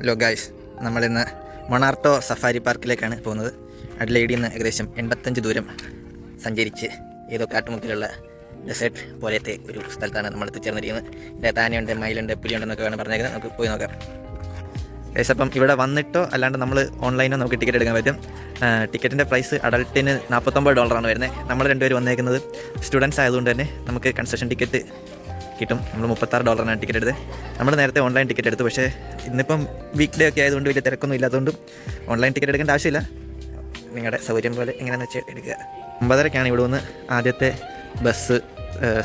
Hello guys, നമ്മളിന്ന് മൊണാർട്ടോ safari പാർക്കിലേക്കാണ് പോകുന്നത്. അഡ്ലൈഡിൽ നിന്ന് ഏകദേശം 85 ദൂരം സഞ്ചരിച്ച് ഏതോ കാട്ടുമുക്കിലുള്ള ഡെസേർട്ട് പോലത്തെ ഒരു സ്ഥലത്താണ് നമ്മൾ എത്തിച്ചേർന്നിരിക്കുന്നത്. ഇവിടെ താനയുണ്ട്, മയിലുണ്ട്, പുലിയുണ്ടെന്നൊക്കെയാണ് പറഞ്ഞേക്കുന്നത്. നമുക്ക് പോയി നോക്കാം ഗായ്സ്. അപ്പം ഇവിടെ വന്നിട്ടോ അല്ലാണ്ട് നമ്മൾ ഓൺലൈനോ നമുക്ക് ടിക്കറ്റ് എടുക്കാൻ പറ്റും. ടിക്കറ്റിൻ്റെ പ്രൈസ് അഡൾട്ടിന് $49 വരുന്നത്. നമ്മൾ രണ്ടുപേരും വന്നേക്കുന്നത് സ്റ്റുഡൻസ് ആയതുകൊണ്ട് തന്നെ നമുക്ക് കൺസെഷൻ ടിക്കറ്റ് കിട്ടും. നമ്മൾ $36 ടിക്കറ്റ് എടുത്ത്. നമ്മൾ നേരത്തെ ഓൺലൈൻ ടിക്കറ്റ് എടുത്തു, പക്ഷേ ഇന്നിപ്പം വീക്ക് ഡേ ഒക്കെ ആയതുകൊണ്ട് വലിയ തിരക്കൊന്നും ഇല്ലാത്തതുകൊണ്ടും ഓൺലൈൻ ടിക്കറ്റ് എടുക്കേണ്ട ആവശ്യമില്ല. നിങ്ങളുടെ സൗകര്യം പോലെ എങ്ങനെയാണെന്ന് വെച്ചാൽ എടുക്കുക. 9:30 ഇവിടെ നിന്ന് ആദ്യത്തെ ബസ്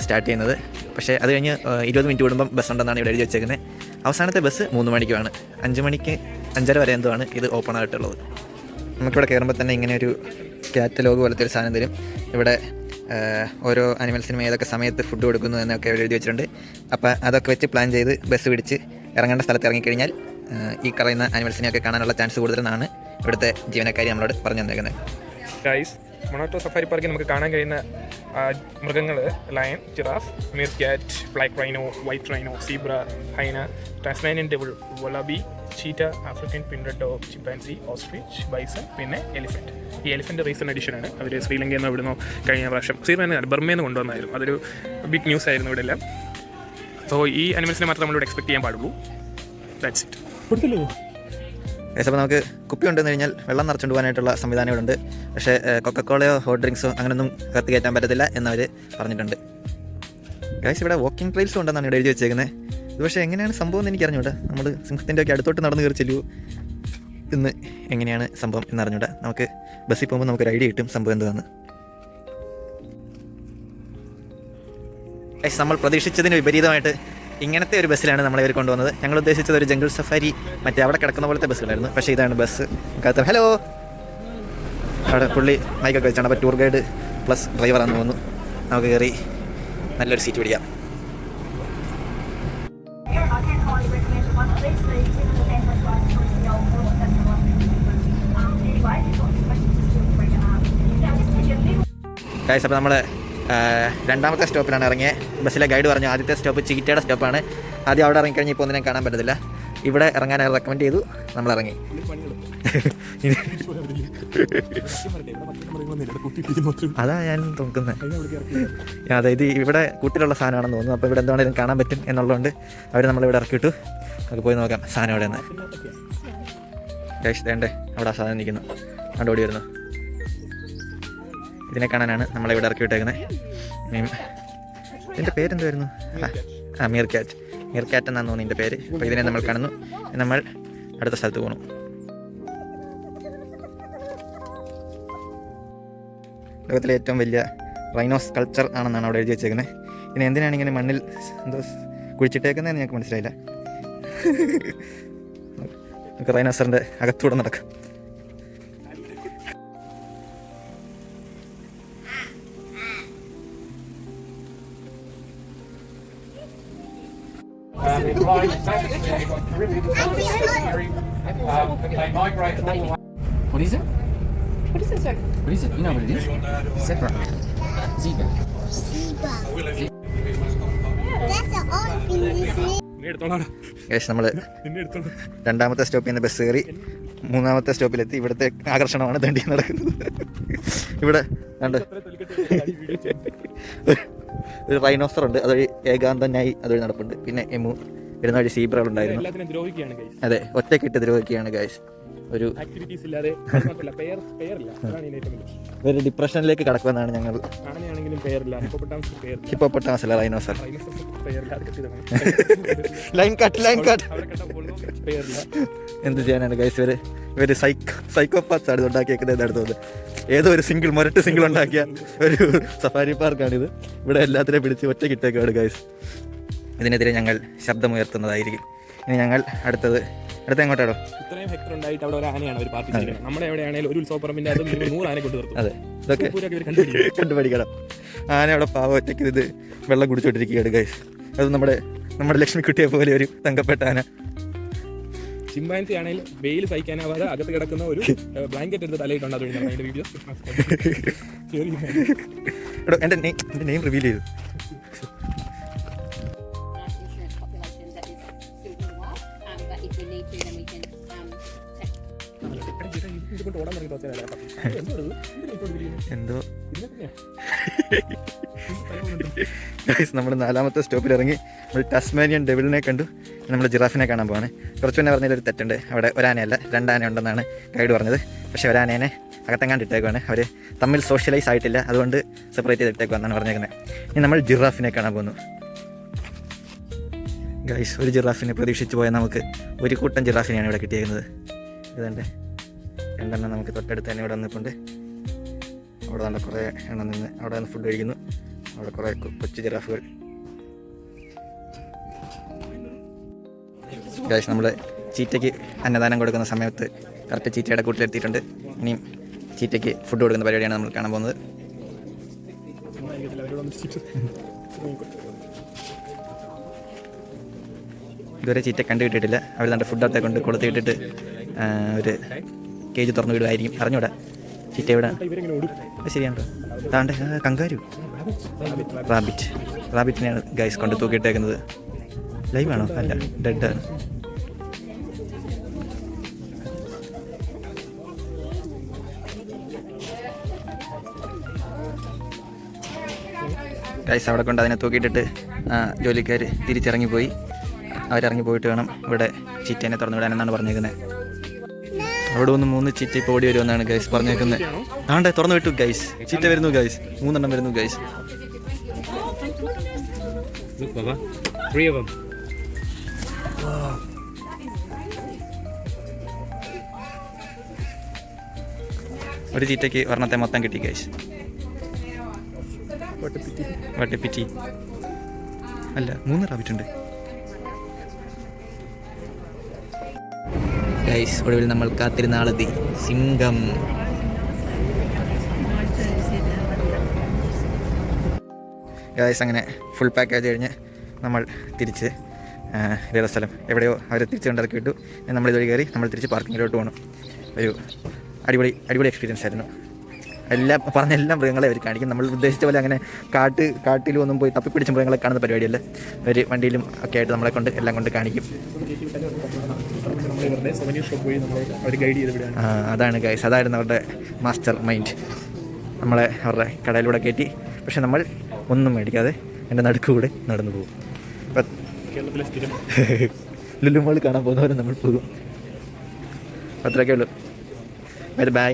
സ്റ്റാർട്ട് ചെയ്യുന്നത്. പക്ഷേ അത് കഴിഞ്ഞ് 20 മിനിറ്റ് കൂടുമ്പം ബസ് ഉണ്ടെന്നാണ് ഇവിടെ എഴുതി വെച്ചേക്കുന്നത്. അവസാനത്തെ ബസ് 3 മണിക്കുമാണ്. 5 മണിക്ക് 5:30 വരെ എന്തോ ആണ് ഇത് ഓപ്പൺ ആയിട്ടുള്ളത്. നമുക്കിവിടെ കയറുമ്പോൾ തന്നെ ഇങ്ങനെ ഒരു കാറ്റലോഗ് പോലത്തെ ഒരു സാധനം തരും. ഇവിടെ ഓരോ അനിമൽസിനും ഏതൊക്കെ സമയത്ത് ഫുഡ് കൊടുക്കുന്നു എന്നൊക്കെ എഴുതി വെച്ചിട്ടുണ്ട്. അപ്പോൾ അതൊക്കെ വെച്ച് പ്ലാൻ ചെയ്ത് ബസ് പിടിച്ച് ഇറങ്ങേണ്ട സ്ഥലത്ത് ഇറങ്ങിക്കഴിഞ്ഞാൽ ഈ പറയുന്ന അനിമൽസിനെയൊക്കെ കാണാനുള്ള ചാൻസ് കൂടുതലെന്നാണ് ഇവിടുത്തെ ജീവനക്കാരി നമ്മളോട് പറഞ്ഞു തന്നേക്കുന്നത്. ഗൈസ്, മൊണാർട്ടോ സഫാരി പാർക്കിൽ നമുക്ക് കാണാൻ കഴിയുന്ന മൃഗങ്ങൾ lion, giraffe, meerkat, black rhino, white rhino, zebra, hyena, Tasmanian devil, wallaby, cheetah, African painted dog, chimpanzee, ostrich, bison, പിന്നെ എലിഫൻറ്റ്. ഈ എലിഫൻറ്റ് റീസെൻ്റ് എഡിഷനാണ്. അവർ ശ്രീലങ്കയിൽ നിന്ന് ഇവിടുന്ന് കഴിഞ്ഞ പ്രാവശ്യം ബർമയിൽ നിന്ന് കൊണ്ടുവന്നായിരുന്നു. അതൊരു ബിഗ് ന്യൂസ് ആയിരുന്നു ഇവിടെ എല്ലാം. സോ ഈ അനിമൽസിനെ മാത്രം നമ്മളിവിടെ എക്സ്പെക്ട് ചെയ്യാൻ പാടുള്ളൂ. That's it. കൊടുത്തില്ലേ? അപ്പോൾ നമുക്ക് കുപ്പി കൊണ്ടുവന്ന് കഴിഞ്ഞാൽ വെള്ളം നിറച്ചുകൊണ്ട് പോകാനായിട്ടുള്ള സംവിധാനം ഇവിടെ ഉണ്ട്. പക്ഷേ കൊക്കക്കോളയോ ഹോട്ട് ഡ്രിങ്ക്സോ അങ്ങനെയൊന്നും കത്തി കയറ്റാൻ പറ്റത്തില്ല എന്നവർ പറഞ്ഞിട്ടുണ്ട്. ഗൈസ്, ഇവിടെ വാക്കിംഗ് ട്രെയിൽസും ഉണ്ടെന്നാണ് ഇവിടെ എഴുതി വെച്ചേക്കുന്നത്. ഇത് പക്ഷേ എങ്ങനെയാണ് സംഭവം എന്ന് എനിക്ക് അറിഞ്ഞൂടാ. നമ്മൾ സിംഹത്തിൻ്റെ ഒക്കെ അടുത്തോട്ട് നടന്ന് കയറി ചെല്ലുമോ ഇന്ന്, എങ്ങനെയാണ് സംഭവം എന്നറിഞ്ഞൂടാ. നമുക്ക് ബസ്സിൽ പോകുമ്പോൾ നമുക്കൊരു ഐഡിയ കിട്ടും സംഭവം എന്താണെന്ന്. ഗൈസ്, നമ്മൾ പ്രതീക്ഷിച്ചതിന് വിപരീതമായിട്ട് ഇങ്ങനത്തെ ഒരു ബസ്സിലാണ് നമ്മളെ ഇവർ കൊണ്ടുവന്നത്. ഞങ്ങൾ ഉദ്ദേശിച്ചത് ഒരു ജംഗിൾ സഫാരി മറ്റേ അവിടെ കിടക്കുന്ന പോലത്തെ ബസ്സുകളായിരുന്നു. പക്ഷേ ഇതാണ് ബസ്. നമുക്കകത്ത് ഹലോ അവിടെ പുള്ളി മൈക്കൊക്കെ വെച്ചാണ്. അപ്പോൾ ടൂർ ഗൈഡ് പ്ലസ് ഡ്രൈവറാണെന്ന് തോന്നുന്നു. നമുക്ക് കയറി നല്ലൊരു സീറ്റ് പിടിക്കാം. ഗൈസ്, അപ്പോൾ നമ്മൾ രണ്ടാമത്തെ സ്റ്റോപ്പിലാണ് ഇറങ്ങിയത്. ബസ്സിലെ ഗൈഡ് പറഞ്ഞു ആദ്യത്തെ സ്റ്റോപ്പ് ചീറ്റയുടെ സ്റ്റോപ്പാണ്. ആദ്യം അവിടെ ഇറങ്ങിക്കഴിഞ്ഞാൽ ഇപ്പോൾ ഒന്നിനും കാണാൻ പറ്റത്തില്ല. ഇവിടെ ഇറങ്ങാൻ റെക്കമെൻഡ് ചെയ്തു. നമ്മൾ ഇറങ്ങി. അതാ ഞാൻ നോക്കുന്നത്. അതായത് ഇവിടെ കൂട്ടിലുള്ള സാധനമാണെന്ന് തോന്നുന്നു. അപ്പോൾ ഇവിടെ എന്താണെങ്കിലും കാണാൻ പറ്റും എന്നുള്ളതുകൊണ്ട് അവർ നമ്മളിവിടെ ഇറക്കിയിട്ടു. നമുക്ക് പോയി നോക്കാം സാധനം എവിടെ നിന്ന്. ഗൈസ്, വേണ്ടേ അവിടെ ആ സാധനം നിൽക്കുന്നു, അവിടെ ഓടി വരുന്നു. ഇതിനെ കാണാനാണ് നമ്മളിവിടെ ഇറക്കി വിട്ടേക്കുന്നത്. ഇതിൻ്റെ പേരെന്തായിരുന്നു? മീർക്യാറ്റ്. മീർക്യാറ്റ് എന്നാണ് തോന്നുന്നു ഇതിൻ്റെ പേര്. അപ്പോൾ ഇതിനെ നമ്മൾ കാണുന്നു. നമ്മൾ അടുത്ത സ്ഥലത്ത് പോകണം. ലോകത്തിലെ ഏറ്റവും വലിയ റൈനോ സ്കൾപ്ചർ ആണെന്നാണ് അവിടെ എഴുതി വെച്ചേക്കുന്നത്. പിന്നെ എന്തിനാണ് ഇങ്ങനെ മണ്ണിൽ എന്തോ കുഴിച്ചിട്ടേക്കുന്നതെന്ന് ഞങ്ങൾക്ക് മനസ്സിലായില്ല. നമുക്ക് റൈനോസറിൻ്റെ അകത്തൂടെ നടക്കാം. What is it? What is it, sir? What is it? You know what it is? Zebra. Zebra. That's the only thing you see. Guys, നമ്മൾ രണ്ടാമത്തെ സ്റ്റോപ്പിൽ നിന്ന് ബസ് കയറി 3-ാമത്തെ സ്റ്റോപ്പിലെത്തി. ഇവിടുത്തെ ആകർഷണമാണ് ദണ്ഡി നടക്കുന്നത്. ഇവിടെ കണ്ട് ഒരു റൈനോസർ ഉണ്ട്, അതൊരു ഏകാന്തനായി അതൊരു നടപ്പുണ്ട്. പിന്നെ എമു വരുന്ന വഴി സീബ്രകളുണ്ടായിരുന്നു. അതെ, ഒറ്റക്കിട്ട് ദ്രോഹിക്കുകയാണ് ഗൈസ്. ഒരു ഡിപ്രഷനിലേക്ക് കടക്കുമെന്നാണ് ഞങ്ങൾ. ഹിപ്പോപ്പൊട്ടാമസ് അല്ല, റൈനോസർ. Line cut. എന്ത് ചെയ്യാനാണ് ഗൈസ്, ഇവര് സൈക്കോപാത്സ് ആണ് ഉണ്ടാക്കിയേക്കുന്നത്. എന്താണെന്ന് ഏതോ ഒരു മുരട്ട് സിംഗിൾ ഉണ്ടാക്കിയ ഒരു സഫാരി പാർക്കാണിത്. ഇവിടെ എല്ലാത്തിനെയും പിടിച്ച് ഒറ്റക്കിട്ടേക്കാണ് ഗൈസ്. ഇതിനെതിരെ ഞങ്ങൾ ശബ്ദമുയർത്തുന്നതായിരിക്കും. ഇനി ഞങ്ങൾ അടുത്ത എങ്ങോട്ടാണോ? ഇത്രയും ഹെക്ടർ ഉണ്ടായിട്ട് അവിടെ ഒരു ആനയാണ് അവർ പാർട്ടി ചെയ്യുന്നത്. നമ്മുടെ എവിടെയാണെങ്കിലും ഒരു ഉത്സവപ്പറമ്പിന്റെ അതും 100 ആന കൊണ്ടു നിർത്തും. അതെ, ഇതൊക്കെ കണ്ടുപിടിക്കണം. ആന അവിടെ പാവം ഒറ്റയ്ക്ക് ഇത് വെള്ളം കുടിച്ചോണ്ടിരിക്കുകയാണ് ഗൈസ്. അത് നമ്മുടെ ലക്ഷ്മിക്കുട്ടിയെ പോലെ ഒരു തങ്കപ്പെട്ട ആന. ചിമ്പാൻസി ആണെങ്കിൽ വെയിൽ സഹിക്കാനാവാതെ അകത്ത് കിടക്കുന്ന ഒരു ബ്ലാങ്കറ്റ് എടുത്ത് തലയിട്ടുണ്ട്. അത് അതിന്റെ വീഡിയോ എന്റെ നെയിം റിവീൽ ചെയ്തു. insurance population that is still doing well, but if we need need to, then we can എന്തോ നമ്മൾ 4ാമത്തെ സ്റ്റോപ്പിൽ ഇറങ്ങി നമ്മൾ ടാസ്മാനിയൻ ഡെവിളിനെ കണ്ടു. നമ്മൾ ജിറാഫിനെ കാണാൻ പോവാണ്. കുറച്ച് മുന്നേ പറഞ്ഞതിലൊരു തെറ്റുണ്ട്. അവിടെ ഒരാനയല്ല 2 ആന ഉണ്ടെന്നാണ് ഗൈഡ് പറഞ്ഞത്. പക്ഷേ ഒരാനേനെ അകത്തെങ്ങാണ്ട് ഇട്ടേക്കുവാണ്. അവർ തമ്മിൽ സോഷ്യലൈസ് ആയിട്ടില്ല, അതുകൊണ്ട് സെപ്പറേറ്റ് ചെയ്ത് ഇട്ടേക്കുവാന്നാണ് പറഞ്ഞേക്കുന്നത്. ഇനി നമ്മൾ ജിറാഫിനെ കാണാൻ പോകുന്നു. ഗൈസ്, ഒരു ജിറാഫിനെ പ്രതീക്ഷിച്ച് പോയാൽ നമുക്ക് ഒരു കൂട്ടം ജിറാഫിനെയാണ് ഇവിടെ കിട്ടിയേക്കുന്നത്. ഇതുണ്ട് 2 എണ്ണം നമുക്ക് തൊട്ടടുത്ത് തന്നെ ഇവിടെ വന്നിട്ടുണ്ട്. അവിടെ നല്ല കുറേ എണ്ണം നിന്ന് അവിടെ നിന്ന് ഫുഡ് കഴിക്കുന്നു. അവിടെ കുറേ കൊച്ചു ജിറാഫുകൾ. ഗൈസ്, നമ്മൾ ചീറ്റയ്ക്ക് അന്നദാനം കൊടുക്കുന്ന സമയത്ത് കറക്റ്റ് ചീറ്റയുടെ കൂട്ടിലെത്തിയിട്ടുണ്ട്. ഇനിയും ചീറ്റയ്ക്ക് ഫുഡ് കൊടുക്കുന്ന പരിപാടിയാണ് നമ്മൾ കാണാൻ പോകുന്നത്. ഇതുവരെ ചീറ്റ കണ്ടു കിട്ടിയിട്ടില്ല. അവർ നല്ല ഫുഡൊക്കെ കൊണ്ട് കൊളുത്തിയിട്ടിട്ട് ഒരു കേജ് തുറന്നു വിടുമായിരിക്കും. അറിഞ്ഞൂടാ ചീറ്റ എവിടെ. ശരിയാണോ? താണ്ടെ കങ്കാരു, റാബിറ്റിനെയാണ് ഗൈസ് കൊണ്ട് തൂക്കിയിട്ടേക്കുന്നത്. ലൈവാണോ? അല്ല, ഡെഡാണ്. ഗൈസ് അവിടെ കൊണ്ട് അതിനെ തൂക്കിയിട്ടിട്ട് ജോലിക്കാർ തിരിച്ചിറങ്ങിപ്പോയി. അവരിറങ്ങി പോയിട്ട് വേണം ഇവിടെ ചീറ്റേനെ തുറന്നു വിടാനെന്നാണ് പറഞ്ഞേക്കുന്നത്. അവിടെ ഒന്ന് 3 ചീറ്റ ഇപ്പോൾ ഓടി വരുമെന്നാണ് ഗൈസ് പറഞ്ഞേക്കുന്നത്. ആണ്ടെ തുറന്നു വിട്ടു ഗൈസ്. ചീറ്റ വരുന്നു ഗൈസ്. 3 എണ്ണം വരുന്നു ഗൈസ്. ഒരു ചീറ്റയ്ക്ക് ഒരെണ്ണത്തെ മൊത്തം കിട്ടി ഗൈസ്. വട്ടപ്പിറ്റി അല്ല, 3 റാബിറ്റുണ്ട് ഗൈസ്. ഒടുവിൽ നമ്മൾ കാത്തിരുന്ന ആളെത്തി, സിംഹം. ഗൈസ്, അങ്ങനെ ഫുൾ പാക്കേജ് കഴിഞ്ഞ് നമ്മൾ തിരിച്ച് വേറെ സ്ഥലം എവിടെയോ അവരെ തിരിച്ച് കൊണ്ടിറക്കി വിട്ടു. നമ്മളിതുവഴി കയറി നമ്മൾ തിരിച്ച് പാർക്കിങ്ങിലോട്ട് പോകണം. ഒരു അടിപൊളി എക്സ്പീരിയൻസ് ആയിരുന്നു. പറഞ്ഞ എല്ലാ മൃഗങ്ങളെ അവർ കാണിക്കും. നമ്മൾ ഉദ്ദേശിച്ച പോലെ അങ്ങനെ കാട്ടിലും ഒന്നും പോയി തപ്പിപ്പിടിച്ച മൃഗങ്ങളെ കാണുന്ന പരിപാടിയല്ല. ഒരു വണ്ടിയിലും ഒക്കെ ആയിട്ട് നമ്മളെ കൊണ്ട് എല്ലാം കൊണ്ട് കാണിക്കും. അതാണ് ഗൈസ്, അതായിരുന്നു അവരുടെ മാസ്റ്റർ മൈൻഡ്. നമ്മളെ അവരുടെ കടയിലൂടെ കയറ്റി. പക്ഷെ നമ്മൾ ഒന്നും മേടിക്കാതെ എൻ്റെ നടുക്കൂടെ നടന്നു പോകും. ലുലു മാൾ കാണാൻ പോകുന്നവരെ നമ്മൾ പോകും. അത്രയൊക്കെ ഉള്ളൂ. ബൈ.